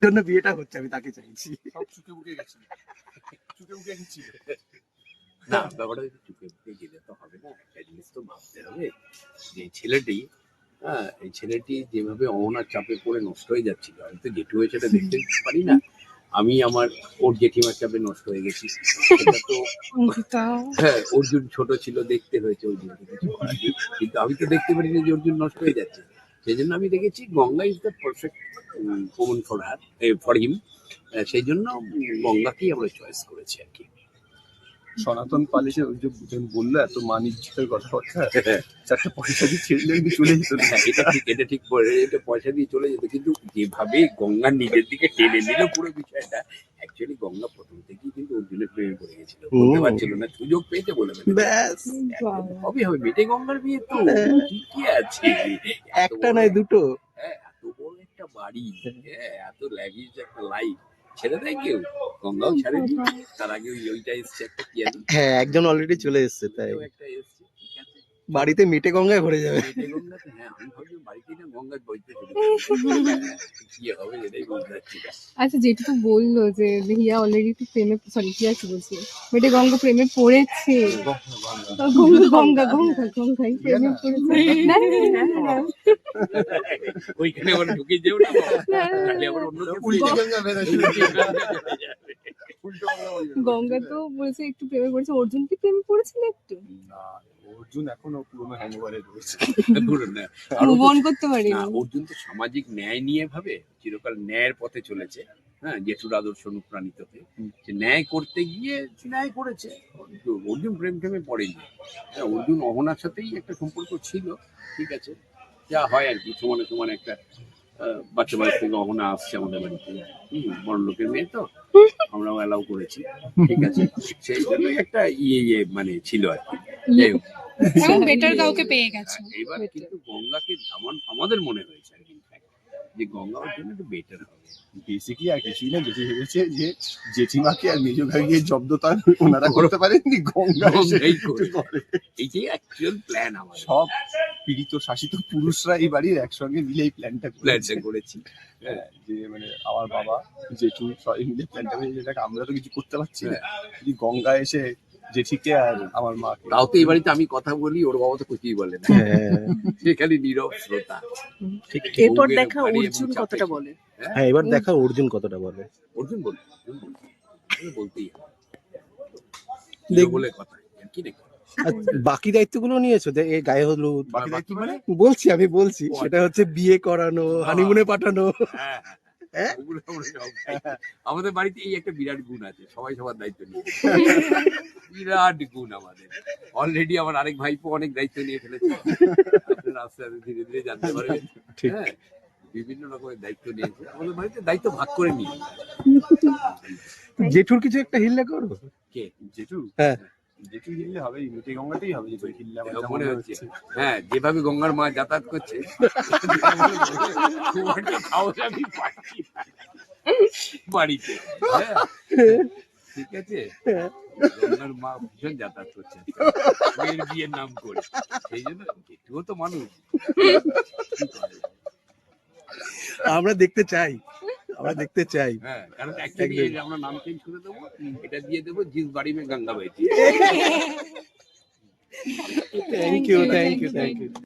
জন্য বিয়েটা হচ্ছে, আমি তাকে চাইছি। সব চুকে বুকে গেছি, চুকে বুকে গেছি। না, ব্যাপারটা হচ্ছে চুকে বুকে গেলে তো হবে না, একটা জিনিস তো ভাবতে হবে যে এই ছেলেটি, হ্যাঁ, এই ছেলেটি যেভাবে অহনার চাপে পড়ে নষ্ট হয়ে যাচ্ছিল, আমি তো জেঠু হয়ে সেটা দেখতে পারি না। আমি আমার ওর জেঠিমার চাপে নষ্ট হয়ে গেছি। সেটা তো হ্যাঁ, অর্জুন ছোট ছিল, দেখতে হয়েছে, অর্জুনকে কিছু করার নেই। কিন্তু আমি তো দেখতে পারিনি যে অর্জুন নষ্ট হয়ে যাচ্ছে। সেই জন্য আমি দেখেছি Ganga is the perfect women for her, for him. সেই জন্য গঙ্গাকেই আমরা চয়েস করেছি আর কি। সনাতন পালিশে ওই যে বললো এত মানিজ্যের কথাবার্তা, 4টা পয়সা দিয়ে ছেড়ে দিলে চলে যেত না। হ্যাঁ, এটা ঠিক এটা পয়সা দিয়ে চলে যেত, কিন্তু যেভাবে গঙ্গা নিজের দিকে টেনে নিল পুরো বিষয়টা, অ্যাকচুয়ালি গঙ্গা প্রথম থেকেই কিন্তু অর্জুনের প্রেমে পড়ে গেছিল, বলতে পারছিল না, সুযোগ পেয়েছে বলে ব্যাস, হবে হবে মেটে গঙ্গার বিয়ে তো ঠিকই আছে। একটা নয় দুটো। হ্যাঁ, এত বড় একটা বাড়ি, হ্যাঁ, এত ল্যাভিশ একটা লাইফ, ছেড়ে দেয় কেউ? গঙ্গাও ছাড়েনি, তার আগে ওইটা এসছে একটা কি আছে, হ্যাঁ, একজন অলরেডি চলে এসছে, তাই একটা এসছে, ঠিক আছে, বাড়িতে মেটে গঙ্গায় ভরে যাবে। মেটে গঙ্গাতে। হ্যাঁ, আমি ভাবছি বাড়িতেই না গঙ্গায় বইতে চলে কি হবে এটাই বুঝতে পারছি না। আচ্ছা, যেটা তো বললো যে হিয়া অলরেডি তো প্রেমে, সরি হিয়া কি বলছি, মেটে গঙ্গা প্রেমে পড়েছে। গঙ্গাই প্রেমে পড়েছে। না, না, না, না, ওইখানে আবার ঢুকে যেও না, তাহলে আবার অন্য কেউ উল্টে যাবে। গঙ্গা বেরোচ্ছে, উল্টে গঙ্গা চলে যাবে। উল্টো গঙ্গা বলে যাবে। গঙ্গা তো বলছে একটু প্রেমে পড়েছে। অর্জুন কি প্রেমে পড়েছিল একটু? না, অর্জুন এখনো পুরোনো হ্যাংওভারে রয়েছে। পুরো না। আর মুভ অন করতে পারিনি। না, অর্জুন তো সামাজিক ন্যায় নিয়ে ভাবে, চিরকাল ন্যায়ের পথে চলেছে। হ্যাঁ, জেঠুর আদর্শ অনুপ্রাণিত হয়ে যে ন্যায় করতে গিয়ে ন্যায় করেছে। অর্জুন প্রেম টেমে পড়েনি। হ্যাঁ, অর্জুন অহনার সাথেই একটা সম্পর্ক ছিল, ঠিক আছে, যা হয় আর কি, সমানে সমানে একটা বাচ্চা বয়স থেকে অহনা আসছে আমাদের বাড়িতে, বড় লোকের মেয়ে তো, আমরাও অ্যালাউ করেছি, ঠিক আছে, সেই জন্য একটা মানে ছিল আর কি। যাই হোক, এবং বেটার কাউকে পেয়ে গেছে। এবার কিন্তু গঙ্গাকে আমাদের মনে হয়েছে আর কি, যে গঙ্গা ওর জন্য একটু বেটার হবে। বেসিকলি আর কিছুই না, যেটি ভেবেছে যে জেঠিমাকে আর মেজো ভাইয়ের জব্দ তো আর ওনারা করতে পারেননি, গঙ্গা এসে গঙ্গাই একটু করে। করে। এইটাই অ্যাকচুয়াল প্ল্যান আমার, সব পীড়িত শাসিত পুরুষরা এই বাড়ির একসঙ্গে মিলে এই প্ল্যানটা প্ল্যানটা করেছি। হ্যাঁ, যে মানে আমার বাবা জেঠু সবাই মিলে প্ল্যানটা করে, যেটাকে আমরা তো কিছু করতে পারছি না, যদি গঙ্গা এসে জেঠিকে আর আমার মাকে। তাও তো এই বাড়িতে আমি কথা বলি, ওর বাবা তো কিছুই বলে না, সেখানে নীরব শ্রোতা। এরপর বউয়ের দেখা ভারী অর্জুন এবং কতটা চাপে। বলে? হ্যাঁ, এবার দেখা অর্জুন কতটা বলে। অর্জুন বলতেই হবে, দেখ- বলে কথা আর কি দেখো। আর বাকি দায়িত্বগুলো নিয়েছো, এই গায়ে হলুদ বাকি দায়িত্ব মানে বলছি সেটা হচ্ছে বিয়ে করানো, হানিমুনে পাঠানো। হ্যাঁ, হ্যাঁ? ওগুলো আমরা সব খাই। আমাদের বাড়িতে এই একটা বিরাট গুণ আছে, সবাই সবার দায়িত্ব নিয়ে বিরাট গুণ আমাদের। অলরেডি আমার আরেক ভাইপো অনেক দায়িত্ব নিয়ে ফেলেছে, আপনারা আস্তে আস্তে ধীরে ধীরে জানতে পারবেন। ঠিক। হ্যাঁ, বিভিন্ন রকমের দায়িত্ব নিয়েছে, আমাদের বাড়িতে দায়িত্ব ভাগ করে নিই। জেঠুর কিছু একটা হিল্লা করো। কে? জেঠু, হ্যাঁ। জেঠু হিললে হবে, এই মেটে গঙ্গাতেই হবে, জেঠু হিললে আমার যা মনে হচ্ছে, হ্যাঁ, যেভাবে গঙ্গার মা যাতায়াত করছে খুব একটা সাহস আমি পাচ্ছি না বাড়িতে। হ্যাঁ, ঠিক আছে, গঙ্গার মা ভীষণ যাতায়াত করছে মেয়ের বিয়ের নাম করে, সেই জন্য জেঠুও তো মানুষ, কি করা যাবে? আমরা দেখতে চাই। হ্যাঁ, কারণ অ্যাকচুয়ালি আমরা নাম চেঞ্জ করে দেবো, এটা দিয়ে দেবো জিস বাড়ি মে গঙ্গা বইতি। Thank you.